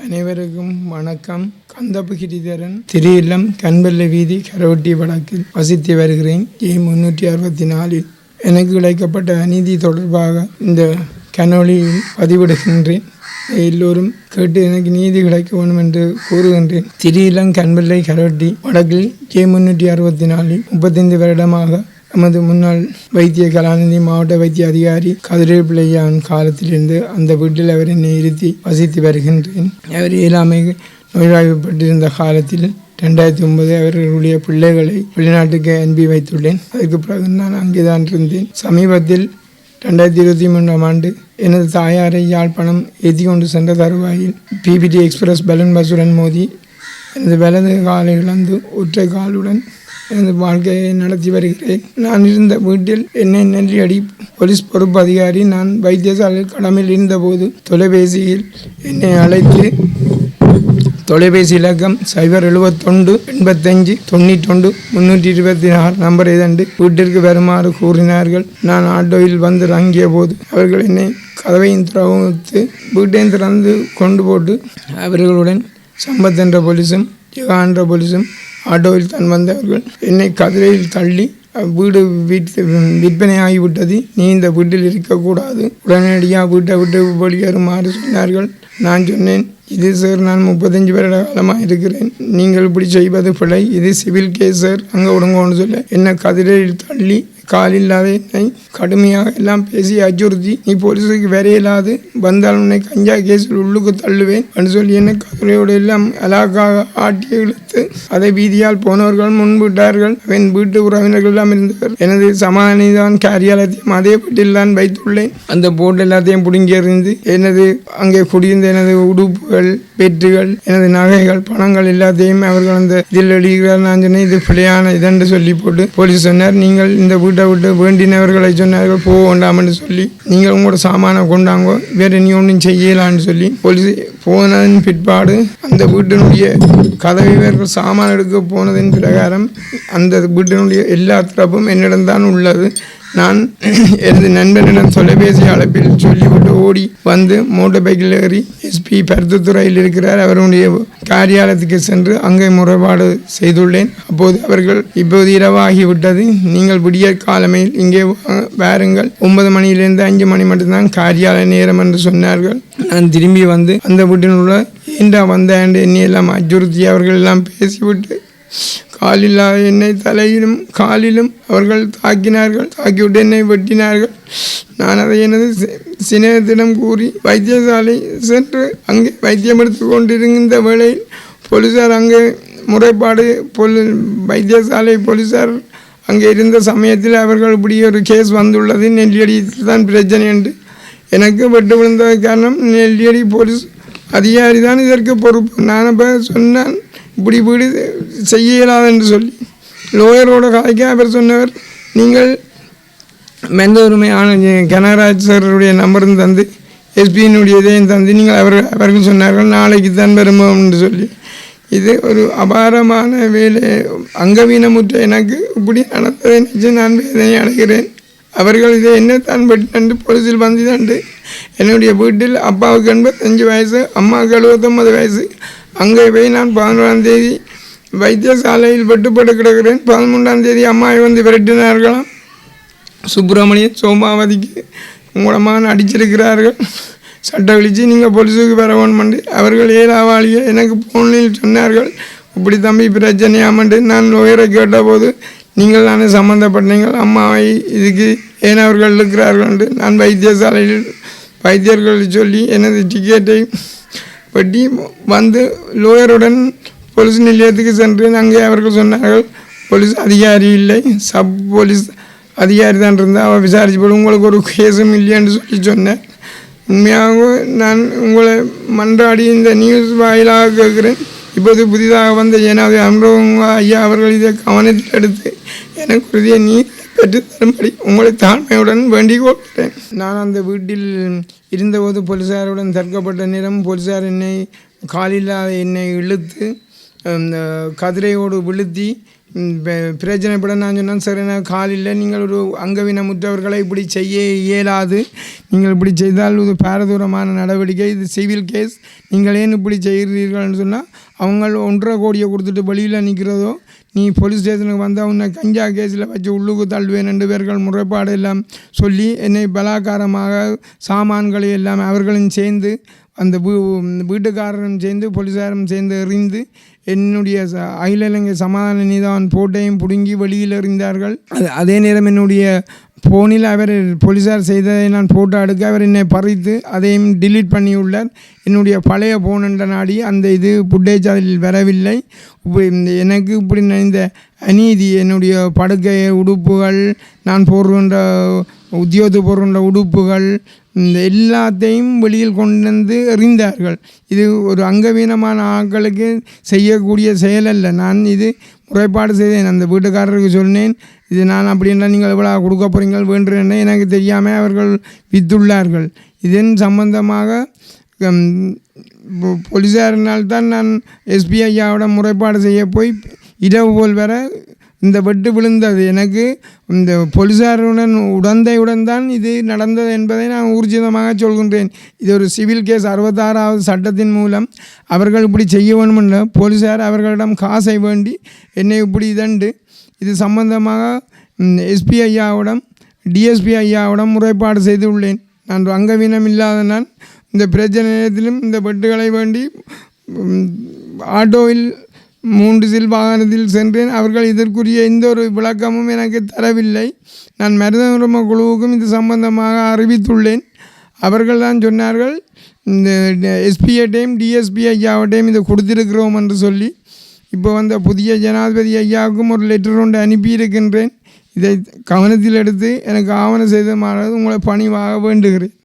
அனைவருக்கும் வணக்கம். கந்தப்பு கிரிதரன், திரு இல்லம், கண்பல்ல வீதி, கரோட்டி வடக்கில் வசித்து வருகிறேன். A364 எனக்கு இழைக்கப்பட்ட அநீதி தொடர்பாக இந்த கனொலியில் பதிவிடுகின்றேன். எல்லோரும் கேட்டு எனக்கு நீதி கிடைக்க வேண்டும் என்று கூறுகின்றேன். திரு இல்லம், கண்பல்லை, கரோட்டி வடக்கில் A364 35 வருடமாக நமது முன்னாள் வைத்திய கலாநிதி மாவட்ட வைத்திய அதிகாரி கதிரேல் பிள்ளையான் காலத்திலிருந்து அந்த வீட்டில் அவர் என்னை இருத்தி வசித்து வருகின்றேன். அவர் இயலாமை நோய்வாய்ப்பட்டிருந்த காலத்தில் 2009 அவர்களுடைய பிள்ளைகளை வெளிநாட்டுக்கு அனுப்பி வைத்துள்ளேன். அதுக்கு பிறகு நான் அங்கேதான் இருந்தேன். சமீபத்தில் 2023 ஆண்டு எனது தாயாரை யாழ்ப்பாணம் ஏற்றி கொண்டு சென்ற தருவாயில் பிபிடி எக்ஸ்பிரஸ் பலூன் பஸ்ஸுடன் மோதி எனது வலது காலை இழந்து ஒற்றை காலுடன் எனது வாழ்க்கையை நடத்தி வருகிறேன். நான் இருந்த வீட்டில் என்னை நெல்லியடி போலீஸ் பொறுப்பு அதிகாரி நான் வைத்தியசாலையில் கடமையில் இருந்தபோது தொலைபேசியில் என்னை அழைத்து தொலைபேசி இலக்கம் 071 85 91 326 நம்பர் இதண்டு வீட்டிற்கு வருமாறு கூறினார்கள். நான் ஆட்டோவில் வந்து இறங்கிய போது அவர்கள் என்னை கதவையும் திறந்து வீட்டையும் திறந்து கொண்டு போட்டு அவர்களுடன் சம்பத் என்ற போலீஸும் ஜெகா என்ற போலீஸும் ஆட்டோவில் தான் வந்தவர்கள் என்னை கதிரையில் தள்ளி வீடு விற்பனையாகிவிட்டது, நீ இந்த வீட்டில் இருக்கக்கூடாது, உடனடியாக வீட்டை விட்டு வெளியேறுமாறு சொன்னார்கள். நான் சொன்னேன், இது சார், நான் 35 வருட காலமாக இருக்கிறேன், நீங்கள் இப்படி செய்வது பிழை, இது சிவில் கேஸ் சார், அங்கே விடுங்கன்னு சொல்ல என்னை கதிரையில் தள்ளி காலில்லாத என்னை கடுமையாக எல்லாம் பேசி அச்சுறுத்தி, நீ போலீஸுக்கு வரையில்லாது, வந்தால் உன்னை கஞ்சா கேஸில் உள்ளுக்கு தள்ளுவேன் என்று சொல்லி என்னை கதிரையோடு எல்லாம் அலாக்காக ஆட்டி இழுத்து அதை வீதியால் போனவர்கள் முன்விட்டார்கள். என் வீட்டு உறவினர்கள் எல்லாம் இருந்தவர். எனது சமாதானிதான் காரியாலயத்தையும் அதே வீட்டில் தான் வைத்துள்ளேன். அந்த போர்டு எல்லாத்தையும் பிடுங்கி எறிந்து எனது அங்கே குடியிருந்த எனது உடுப்புகள், பெற்றுகள், எனது நகைகள், பணங்கள் எல்லாத்தையும் அவர்கள் அந்த இதில் எழுதுகிறார். நான் சொன்னேன், இது பிழையான இதென்று சொல்லி போட்டு போலீஸ் சொன்னார், நீங்கள் இந்த வீட்டை விட்டு வேண்டினவர்களை சொன்னார்கள் போக வேண்டாம் என்று சொல்லி, நீங்கள் உங்களோட சாமானை கொண்டாங்கோ, வேறு நீ ஒன்றும் செய்யலான்னு சொல்லி போலீஸ் போனதன் பிற்பாடு அந்த வீட்டினுடைய கதவை இவர்கள் சாமான் எடுக்க போனதன் பிரகாரம் அந்த வீட்டினுடைய எல்லா திறப்பும் என்னிடம்தான் உள்ளது. நான் எனது நண்பனிடம் தொலைபேசி அழைப்பில் சொல்லிவிட்டு ஓடி வந்து மோட்டர் பைக்கில் ஏறி எஸ்பி பருத்துத்துறையில் இருக்கிறார் அவருடைய காரியாலயத்துக்கு சென்று அங்கே முறைப்பாடு செய்துள்ளேன். அப்போது அவர்கள், இப்போது இரவாகிவிட்டது, நீங்கள் விடிய காலமையில் இங்கே வாருங்கள், 9 மணியிலிருந்து 5 மணி மட்டும்தான் காரியாலய நேரம் என்று சொன்னார்கள். நான் திரும்பி வந்து அந்த வீட்டில் உள்ள ஏண்டா வந்த என்னை எல்லாம் அச்சுறுத்தி அவர்கள் எல்லாம் பேசிவிட்டு காலில்லாத என்னை தலையிலும் காலிலும் அவர்கள் தாக்கினார்கள். தாக்கிவிட்டு என்னை வெட்டினார்கள். நான் அதை எனது சிநேகத்திடம் கூறி வைத்தியசாலை சென்று அங்கே வைத்தியம் எடுத்து கொண்டிருந்த வேளையில் போலீஸார் அங்கே முறைப்பாடு வைத்தியசாலை போலீஸார் அங்கே இருந்த சமயத்தில் அவர்கள் இப்படி ஒரு கேஸ் வந்துள்ளது, நெல்லியடியில் தான் பிரச்சனை என்று. எனக்கு வெட்டு விழுந்த காரணம் நெல்லியடி போலீஸ் அதிகாரி தான் இதற்கு பொறுப்பு. நான் இப்போ சொன்னான், இப்படி வீடு செய்ய இயலாது என்று சொல்லி லோயரோட கதைக்கு அவர் சொன்னவர், நீங்கள் மெந்த உரிமையான கனகராஜ் சாருடைய நம்பரும் தந்து எஸ்பியினுடைய இதையும் தந்து நீங்கள் அவர்கள் சொன்னார்கள் நாளைக்கு தான் வரும்போம் என்று சொல்லி. இது ஒரு அபாரமான வேலை. அங்கவீனமுற்ற எனக்கு இப்படி நடந்ததை நினைச்சு நான் வேதனை அடைகிறேன். அவர்கள் இதை என்ன தான் வெட்டு போலீஸில் வந்து தண்டு என்னுடைய வீட்டில் அப்பாவுக்கு 85 வயசு, அம்மாவுக்கு 79 வயசு. அங்கே போய் நான் 11ஆம் தேதி வைத்தியசாலையில் வெட்டுப்பட்டு கிடக்கிறேன். 13ஆம் தேதி அம்மாவை வந்து விரட்டினார்களாம். சுப்பிரமணியன் சோமாவதிக்கு மூலமாக அடிச்சிருக்கிறார்கள். சட்டை கழிச்சு நீங்கள் போலீஸுக்கு வர வேணுமென்று அவர்கள் ஏழாவாளியை எனக்கு ஃபோனில் சொன்னார்கள். இப்படி தம்பி பிரச்சனையாமண்டு நான் லோயரை கேட்டபோது, நீங்கள் தானே சம்மந்தப்பட்டீங்கள், அம்மாவை இதுக்கு ஏன் அவர்கள் இருக்கிறார்கள் என்று நான் வைத்தியசாலையில் வைத்தியர்கள் சொல்லி எனது டிக்கெட்டை வெட்டி வந்து லோயருடன் போலீஸ் நிலையத்துக்கு சென்று அங்கே அவர்கள் சொன்னார்கள், போலீஸ் அதிகாரி இல்லை, சப் போலீஸ் அதிகாரி தான் இருந்தால் அவள் விசாரிச்சு போடு, உங்களுக்கு ஒரு கேஸும் இல்லைன்னு சொல்லி சொன்னேன். உண்மையாக நான் உங்களை மன்றாடி இந்த நியூஸ் வாயிலாக கேட்குறேன். இப்போது புதிதாக வந்த ஜனாதிபதி அம்ரோங்க ஐயா அவர்கள் இதை கவனத்தில் எடுத்து எனக்கு உறுதிய நீர் பெற்று தரும்படி உங்களை தாழ்மையுடன் வேண்டிக் கொள்கிறேன். நான் அந்த வீட்டில் இருந்தபோது போலீஸாருடன் தற்கப்பட்ட நேரம் போலீஸார் என்னை காலில்லாத என்னை இழுத்து கதிரையோடு விழுத்தி பிரச்சனைப்பட நான் சொன்னேன், சரி நான் காலில் நீங்கள் ஒரு அங்கவீனமுற்றவர்களை இப்படி செய்ய இயலாது, நீங்கள் இப்படி செய்தால் இது பாரதூரமான நடவடிக்கை, இது சிவில் கேஸ், நீங்கள் ஏன் இப்படி செய்கிறீர்கள்னு சொன்னால் அவங்க 1.5 கோடியை கொடுத்துட்டு வெளியில் நிற்கிறதோ, நீ போலீஸ் ஸ்டேஷனுக்கு வந்தால் உன்னை கஞ்சா கேஸில் வச்சு உள்ளுக்கு தள்ளுவேன் 2 பேர்கள் முறைப்பாடு எல்லாம் சொல்லி என்னை பலாக்காரமாக சாமான்களை எல்லாம் அவர்களும் சேர்ந்து அந்த வீட்டுக்காரரும் சேர்ந்து போலீஸாரும் சேர்ந்து எறிந்து என்னுடைய அகில இலங்கை சமாதான நீதிவான் போட்டையும் பிடுங்கி வெளியில் எறிந்தார்கள். அதே நேரம் என்னுடைய ஃபோனில் அவர் போலீஸார் செய்ததை நான் ஃபோட்டோ எடுக்க அவர் என்னை பறித்து அதையும் டிலீட் பண்ணியுள்ளார். என்னுடைய பழைய ஃபோன் என்ற நாடி அந்த இது ஃபுட்டேஜ் அதில் வரவில்லை. எனக்கு இப்படி இந்த அநீதி, என்னுடைய படுக்கை உடுப்புகள், நான் போடுகின்ற உத்தியோகத்து போடுகின்ற உடுப்புகள், இந்த எல்லாத்தையும் வெளியில் கொண்டு வந்து எறிந்தார்கள். இது ஒரு அங்கவீனமான ஆட்களுக்கு செய்யக்கூடிய செயல் அல்ல. நான் இது முறைப்பாடு செய்தேன், அந்த வீட்டுக்காரருக்கு சொன்னேன், இது நான் அப்படின்னா நீங்கள் எவ்வளோ கொடுக்க போகிறீங்க வேண்டுறேன்னு எனக்கு தெரியாமல் அவர்கள் வித்துள்ளார்கள். இதன் சம்பந்தமாக போலீஸாரினால்தான் நான் எஸ்பி ஐயாவோட முறைப்பாடு செய்ய போய் இரவு போல் வர இந்த வெட்டு விழுந்தது. எனக்கு இந்த போலீஸாருடன் உடந்தையுடன் தான் இது நடந்தது என்பதை நான் ஊர்ஜிதமாக சொல்கின்றேன். இது ஒரு சிவில் கேஸ் 66வது சட்டத்தின் மூலம் அவர்கள் இப்படி செய்ய வேண்டுமென்ற போலீஸார் அவர்களிடம் காசை வேண்டி என்னை இப்படி இதண்டு இது சம்பந்தமாக எஸ்பி ஐயாவிடம் டிஎஸ்பி ஐயாவிடம் முறைப்பாடு செய்துள்ளேன். நான் அங்கவீனம் இல்லாத நான் இந்த பிரச்சனை நேரத்திலும் இந்த வெட்டுகளை வேண்டி ஆட்டோவில் 3 சில் வாகனத்தில் சென்றேன். அவர்கள் இதற்குரிய எந்த ஒரு விளக்கமும் எனக்கு தரவில்லை. நான் மனித உரிமை குழுவுக்கும் இது சம்பந்தமாக அறிவித்துள்ளேன். அவர்கள் தான் சொன்னார்கள், இந்த எஸ்பிஐட்டையும் டிஎஸ்பி ஐயாவட்டையும் இதை கொடுத்திருக்கிறோம் என்று சொல்லி. இப்போ வந்த புதிய ஜனாதிபதி ஐயாவுக்கும் ஒரு லெட்டர் ஒன்று அனுப்பியிருக்கின்றேன். இதை கவனத்தில் எடுத்து எனக்கு ஆவணம் செய்து மாறது உங்களை பணிவாக வேண்டுகிறேன்.